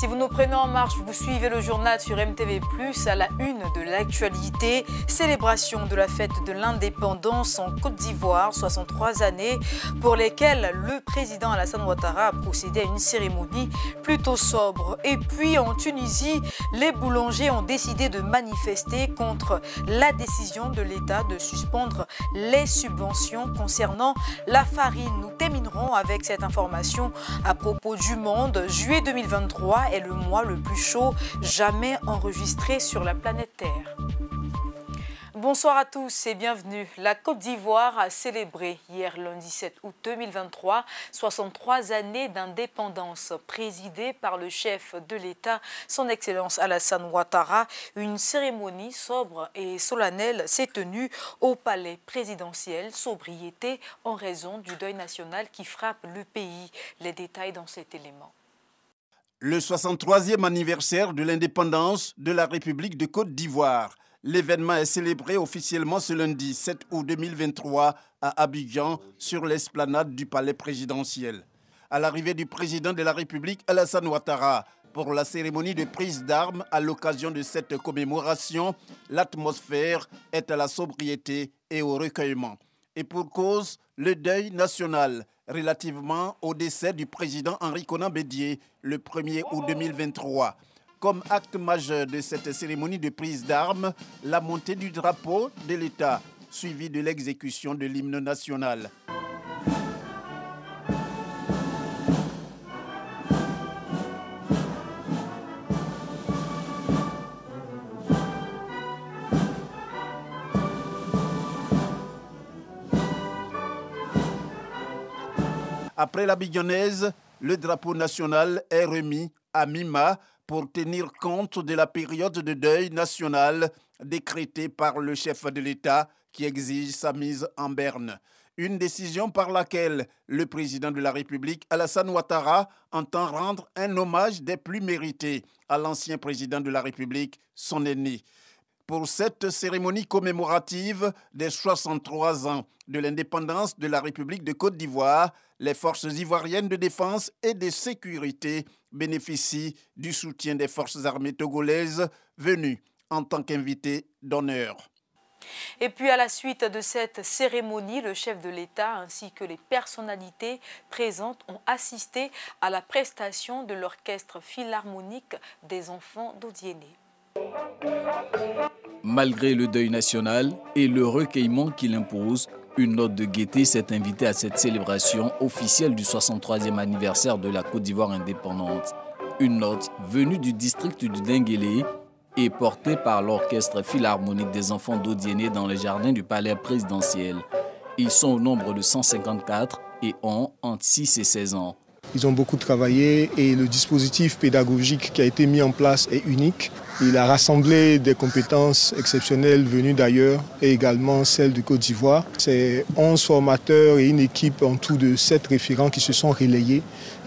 Si vous nous prenez en marche, vous suivez le journal sur MTV+, à la une de l'actualité. Célébration de la fête de l'indépendance en Côte d'Ivoire, 63 années, pour lesquelles le président Alassane Ouattara a procédé à une cérémonie plutôt sobre. Et puis en Tunisie, les boulangers ont décidé de manifester contre la décision de l'État de suspendre les subventions concernant la farine. Nous terminerons avec cette information à propos du monde. Juillet 2023 est le mois le plus chaud jamais enregistré sur la planète Terre. Bonsoir à tous et bienvenue. La Côte d'Ivoire a célébré hier lundi 7 août 2023 63 années d'indépendance présidée par le chef de l'État, son Excellence Alassane Ouattara. Une cérémonie sobre et solennelle s'est tenue au palais présidentiel. Sobriété en raison du deuil national qui frappe le pays. Les détails dans cet élément. Le 63e anniversaire de l'indépendance de la République de Côte d'Ivoire. L'événement est célébré officiellement ce lundi 7 août 2023 à Abidjan sur l'esplanade du palais présidentiel. À l'arrivée du président de la République, Alassane Ouattara, pour la cérémonie de prise d'armes à l'occasion de cette commémoration, l'atmosphère est à la sobriété et au recueillement. Et pour cause, le deuil national relativement au décès du président Henri Konan Bédié le 1er août 2023. Comme acte majeur de cette cérémonie de prise d'armes, la montée du drapeau de l'État, suivie de l'exécution de l'hymne national. Après la Bignonnaise, le drapeau national est remis à Mima pour tenir compte de la période de deuil national décrétée par le chef de l'État qui exige sa mise en berne. Une décision par laquelle le président de la République, Alassane Ouattara, entend rendre un hommage des plus mérités à l'ancien président de la République, son aîné. Pour cette cérémonie commémorative des 63 ans de l'indépendance de la République de Côte d'Ivoire, les forces ivoiriennes de défense et de sécurité bénéficient du soutien des forces armées togolaises venues en tant qu'invités d'honneur. Et puis à la suite de cette cérémonie, le chef de l'État ainsi que les personnalités présentes ont assisté à la prestation de l'orchestre philharmonique des enfants d'Odiéné. Malgré le deuil national et le recueillement qu'il impose, une note de gaieté s'est invitée à cette célébration officielle du 63e anniversaire de la Côte d'Ivoire indépendante. Une note venue du district du Denguélé et portée par l'orchestre philharmonique des enfants d'Odiéné dans les jardins du palais présidentiel. Ils sont au nombre de 154 et ont entre 6 et 16 ans. Ils ont beaucoup travaillé et le dispositif pédagogique qui a été mis en place est unique. Il a rassemblé des compétences exceptionnelles venues d'ailleurs et également celles de Côte d'Ivoire. C'est 11 formateurs et une équipe en tout de 7 référents qui se sont relayés,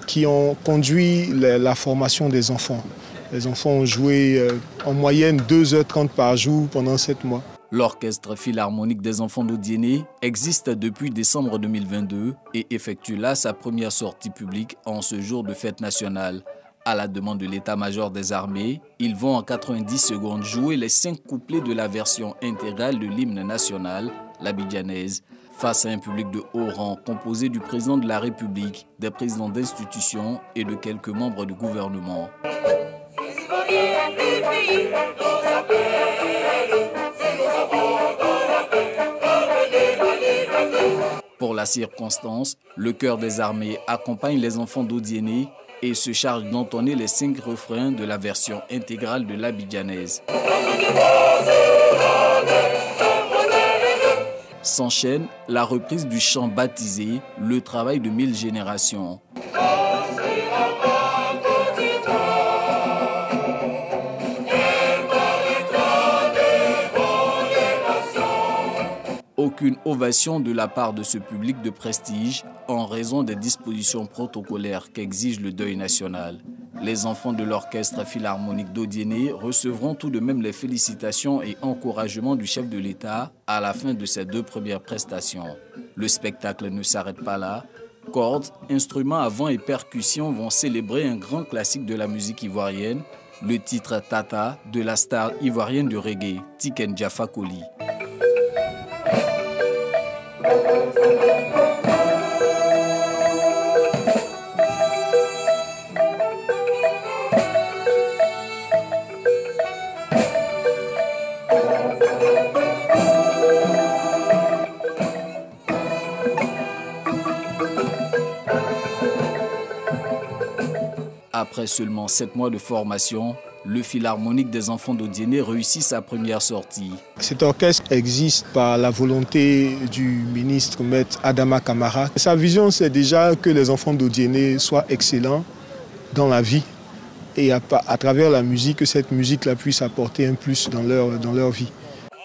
qui ont conduit la formation des enfants. Les enfants ont joué en moyenne 2h30 par jour pendant 7 mois. L'orchestre philharmonique des enfants d'Odiéné existe depuis décembre 2022 et effectue là sa première sortie publique en ce jour de fête nationale. À la demande de l'état-major des armées, ils vont en 90 secondes jouer les 5 couplets de la version intégrale de l'hymne national, l'abidjanaise, face à un public de haut rang composé du président de la République, des présidents d'institutions et de quelques membres du gouvernement. Pour la circonstance, le chœur des armées accompagne les enfants d'Odiéné et se charge d'entonner les 5 refrains de la version intégrale de l'abidjanaise. S'enchaîne la reprise du chant baptisé « Le travail de 1000 générations ». Aucune ovation de la part de ce public de prestige en raison des dispositions protocolaires qu'exige le deuil national. Les enfants de l'orchestre philharmonique d'Odiéné recevront tout de même les félicitations et encouragements du chef de l'État à la fin de ces 2 premières prestations. Le spectacle ne s'arrête pas là. Cordes, instruments à vent et percussions vont célébrer un grand classique de la musique ivoirienne, le titre Tata de la star ivoirienne de reggae, Tiken Jah Fakoly. Après seulement 7 mois de formation, le Philharmonique des enfants d'Odiéné réussit sa première sortie. Cet orchestre existe par la volonté du ministre Maître Adama Kamara. Sa vision, c'est déjà que les enfants d'Odiéné soient excellents dans la vie et à travers la musique, que cette musique-là puisse apporter un plus dans leur vie.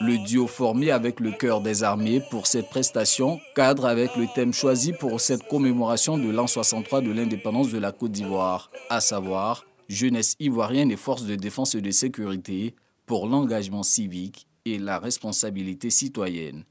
Le duo formé avec le Chœur des Armées pour cette prestation cadre avec le thème choisi pour cette commémoration de l'an 63 de l'indépendance de la Côte d'Ivoire, à savoir jeunesse ivoirienne et forces de défense et de sécurité pour l'engagement civique et la responsabilité citoyenne.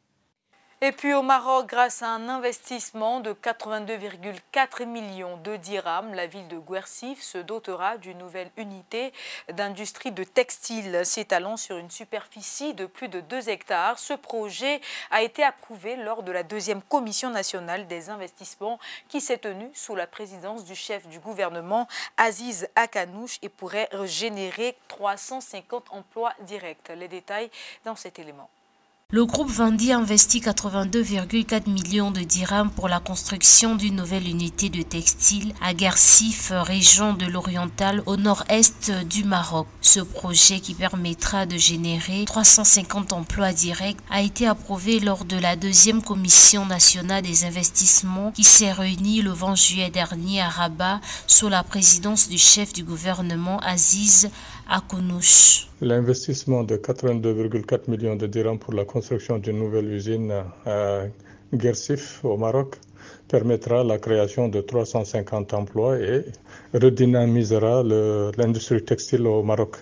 Et puis au Maroc, grâce à un investissement de 82,4 millions de dirhams, la ville de Guersif se dotera d'une nouvelle unité d'industrie de textile s'étalant sur une superficie de plus de 2 hectares. Ce projet a été approuvé lors de la 2e commission nationale des investissements qui s'est tenue sous la présidence du chef du gouvernement Aziz Akanouche et pourrait générer 350 emplois directs. Les détails dans cet élément. Le groupe Vendi investit 82,4 millions de dirhams pour la construction d'une nouvelle unité de textile à Guersif, région de l'Oriental, au nord-est du Maroc. Ce projet, qui permettra de générer 350 emplois directs, a été approuvé lors de la 2e commission nationale des investissements qui s'est réunie le 20 juillet dernier à Rabat sous la présidence du chef du gouvernement Aziz Akanouche. L'investissement de 82,4 millions de dirhams pour la construction d'une nouvelle usine à Guersif au Maroc permettra la création de 350 emplois et redynamisera l'industrie textile au Maroc.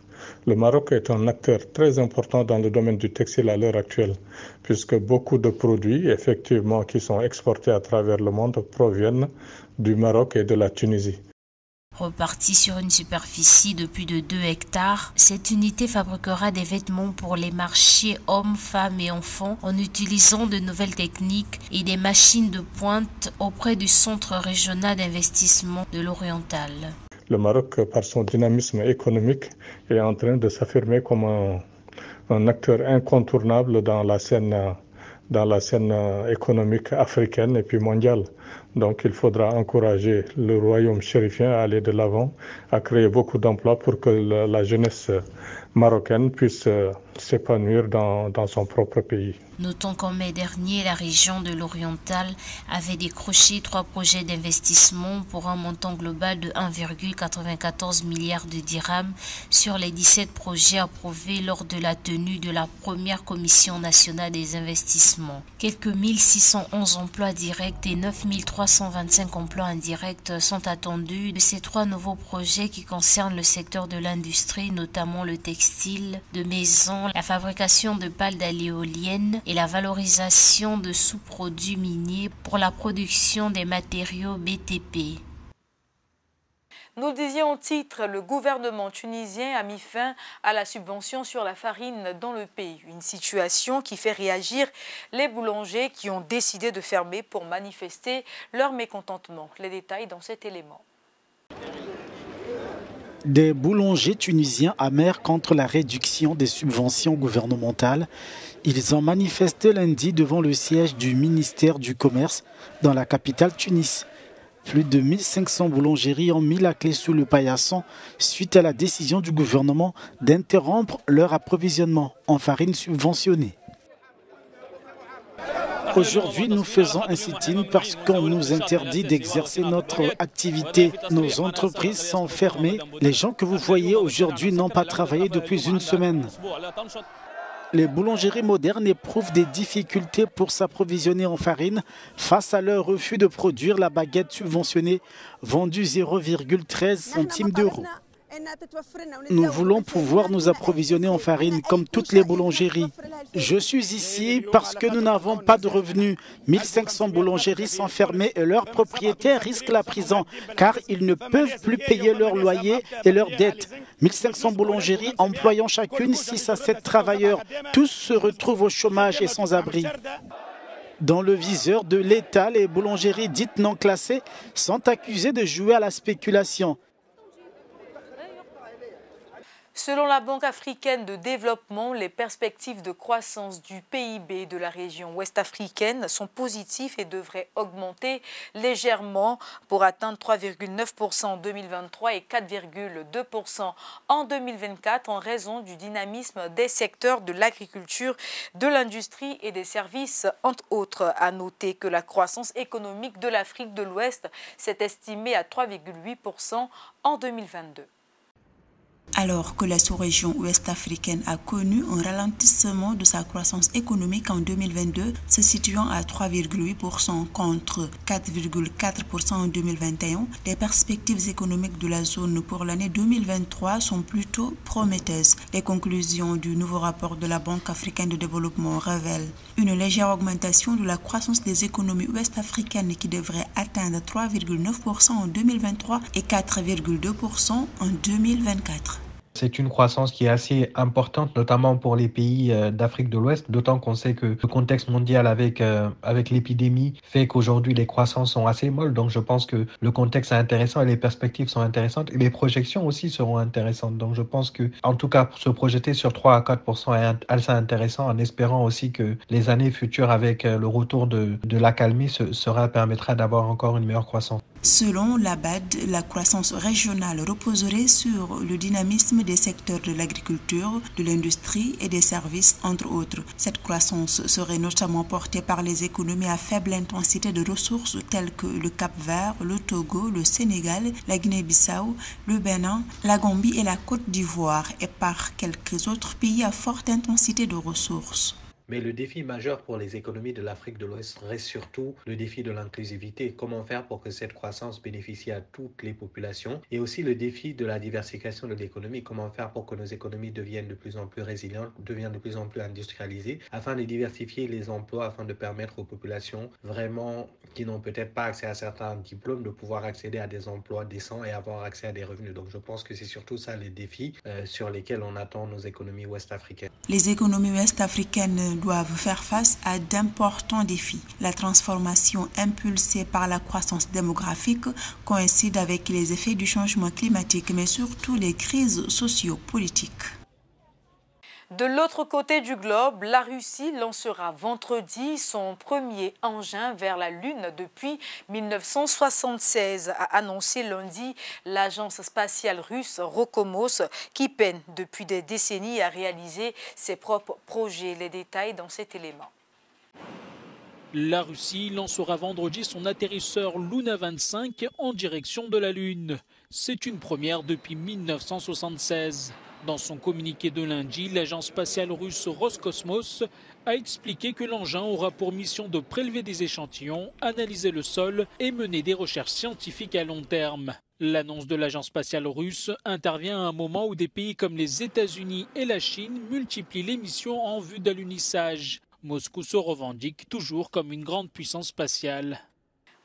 Le Maroc est un acteur très important dans le domaine du textile à l'heure actuelle, puisque beaucoup de produits, effectivement, qui sont exportés à travers le monde proviennent du Maroc et de la Tunisie. Repartie sur une superficie de plus de 2 hectares, cette unité fabriquera des vêtements pour les marchés hommes, femmes et enfants en utilisant de nouvelles techniques et des machines de pointe auprès du Centre régional d'investissement de l'Oriental. Le Maroc, par son dynamisme économique, est en train de s'affirmer comme un acteur incontournable dans la scène économique africaine et puis mondiale. Donc il faudra encourager le royaume chérifien à aller de l'avant, à créer beaucoup d'emplois pour que la jeunesse marocaine puisse s'épanouir dans son propre pays. Notons qu'en mai dernier, la région de l'Oriental avait décroché 3 projets d'investissement pour un montant global de 1,94 milliard de dirhams sur les 17 projets approuvés lors de la tenue de la première commission nationale des investissements. Quelques 1611 emplois directs et 9325 emplois indirects sont attendus de ces 3 nouveaux projets qui concernent le secteur de l'industrie, notamment le textile, de maison, la fabrication de pales à l'éolienne et la valorisation de sous-produits miniers pour la production des matériaux BTP. Nous disions au titre, le gouvernement tunisien a mis fin à la subvention sur la farine dans le pays. Une situation qui fait réagir les boulangers qui ont décidé de fermer pour manifester leur mécontentement. Les détails dans cet élément. Des boulangers tunisiens amers contre la réduction des subventions gouvernementales. Ils ont manifesté lundi devant le siège du ministère du Commerce dans la capitale Tunis. Plus de 1500 boulangeries ont mis la clé sous le paillasson suite à la décision du gouvernement d'interrompre leur approvisionnement en farine subventionnée. Aujourd'hui, nous faisons un sit-in parce qu'on nous interdit d'exercer notre activité. Nos entreprises sont fermées. Les gens que vous voyez aujourd'hui n'ont pas travaillé depuis une semaine. Les boulangeries modernes éprouvent des difficultés pour s'approvisionner en farine face à leur refus de produire la baguette subventionnée vendue 0,13 centimes d'euros. Nous voulons pouvoir nous approvisionner en farine comme toutes les boulangeries. Je suis ici parce que nous n'avons pas de revenus. 1500 boulangeries sont fermées et leurs propriétaires risquent la prison car ils ne peuvent plus payer leur loyer et leurs dettes. 1500 boulangeries employant chacune 6 à 7 travailleurs. Tous se retrouvent au chômage et sans abri. Dans le viseur de l'État, les boulangeries dites non classées sont accusées de jouer à la spéculation. Selon la Banque africaine de développement, les perspectives de croissance du PIB de la région ouest africaine sont positives et devraient augmenter légèrement pour atteindre 3,9% en 2023 et 4,2% en 2024 en raison du dynamisme des secteurs de l'agriculture, de l'industrie et des services, entre autres. À noter que la croissance économique de l'Afrique de l'Ouest s'est estimée à 3,8% en 2022. Alors que la sous-région ouest africaine a connu un ralentissement de sa croissance économique en 2022, se situant à 3,8% contre 4,4% en 2021, les perspectives économiques de la zone pour l'année 2023 sont plutôt prometteuses. Les conclusions du nouveau rapport de la Banque africaine de développement révèlent une légère augmentation de la croissance des économies ouest-africaines qui devrait atteindre 3,9% en 2023 et 4,2% en 2024. C'est une croissance qui est assez importante, notamment pour les pays d'Afrique de l'Ouest, d'autant qu'on sait que le contexte mondial avec l'épidémie fait qu'aujourd'hui les croissances sont assez molles. Donc je pense que le contexte est intéressant et les perspectives sont intéressantes et les projections aussi seront intéressantes. Donc je pense que, en tout cas, se projeter sur 3 à 4% est assez intéressant, en espérant aussi que les années futures avec le retour de l'accalmie permettra d'avoir encore une meilleure croissance. Selon la BAD, la croissance régionale reposerait sur le dynamisme des secteurs de l'agriculture, de l'industrie et des services, entre autres. Cette croissance serait notamment portée par les économies à faible intensité de ressources telles que le Cap-Vert, le Togo, le Sénégal, la Guinée-Bissau, le Bénin, la Gambie et la Côte d'Ivoire, et par quelques autres pays à forte intensité de ressources. Mais le défi majeur pour les économies de l'Afrique de l'Ouest reste surtout le défi de l'inclusivité. Comment faire pour que cette croissance bénéficie à toutes les populations? Et aussi le défi de la diversification de l'économie. Comment faire pour que nos économies deviennent de plus en plus résilientes, deviennent de plus en plus industrialisées, afin de diversifier les emplois, afin de permettre aux populations vraiment qui n'ont peut-être pas accès à certains diplômes de pouvoir accéder à des emplois décents et avoir accès à des revenus. Donc je pense que c'est surtout ça les défis sur lesquels on attend nos économies ouest-africaines. Les économies ouest-africaines doivent faire face à d'importants défis. La transformation impulsée par la croissance démographique coïncide avec les effets du changement climatique, mais surtout les crises socio-politiques. De l'autre côté du globe, la Russie lancera vendredi son premier engin vers la Lune depuis 1976, a annoncé lundi l'agence spatiale russe Rokomos, qui peine depuis des décennies à réaliser ses propres projets. Les détails dans cet élément. La Russie lancera vendredi son atterrisseur Luna 25 en direction de la Lune. C'est une première depuis 1976. Dans son communiqué de lundi, l'agence spatiale russe Roscosmos a expliqué que l'engin aura pour mission de prélever des échantillons, analyser le sol et mener des recherches scientifiques à long terme. L'annonce de l'agence spatiale russe intervient à un moment où des pays comme les États-Unis et la Chine multiplient les missions en vue d'alunissage. Moscou se revendique toujours comme une grande puissance spatiale.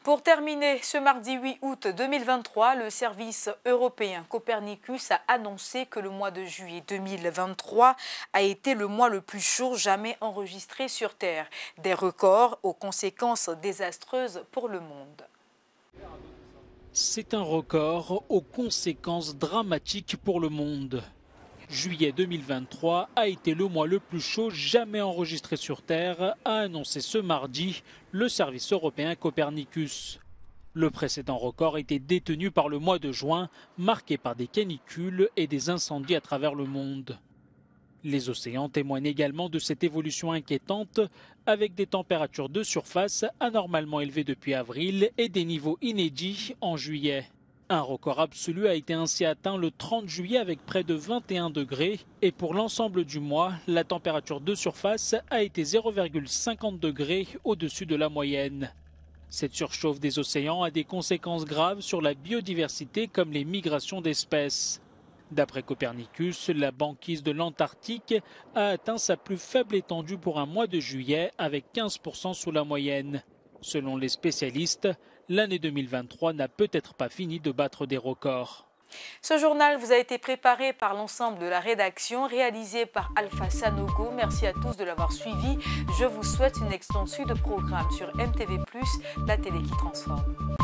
Pour terminer, ce mardi 8 août 2023, le service européen Copernicus a annoncé que le mois de juillet 2023 a été le mois le plus chaud jamais enregistré sur Terre. Des records aux conséquences désastreuses pour le monde. C'est un record aux conséquences dramatiques pour le monde. Juillet 2023 a été le mois le plus chaud jamais enregistré sur Terre, a annoncé ce mardi le service européen Copernicus. Le précédent record était détenu par le mois de juin, marqué par des canicules et des incendies à travers le monde. Les océans témoignent également de cette évolution inquiétante, avec des températures de surface anormalement élevées depuis avril et des niveaux inédits en juillet. Un record absolu a été ainsi atteint le 30 juillet avec près de 21 degrés et pour l'ensemble du mois, la température de surface a été 0,50 degrés au-dessus de la moyenne. Cette surchauffe des océans a des conséquences graves sur la biodiversité comme les migrations d'espèces. D'après Copernicus, la banquise de l'Antarctique a atteint sa plus faible étendue pour un mois de juillet, avec 15% sous la moyenne. Selon les spécialistes, l'année 2023 n'a peut-être pas fini de battre des records. Ce journal vous a été préparé par l'ensemble de la rédaction, réalisé par Alpha Sanogo. Merci à tous de l'avoir suivi. Je vous souhaite une extension de programme sur MTV+, la télé qui transforme.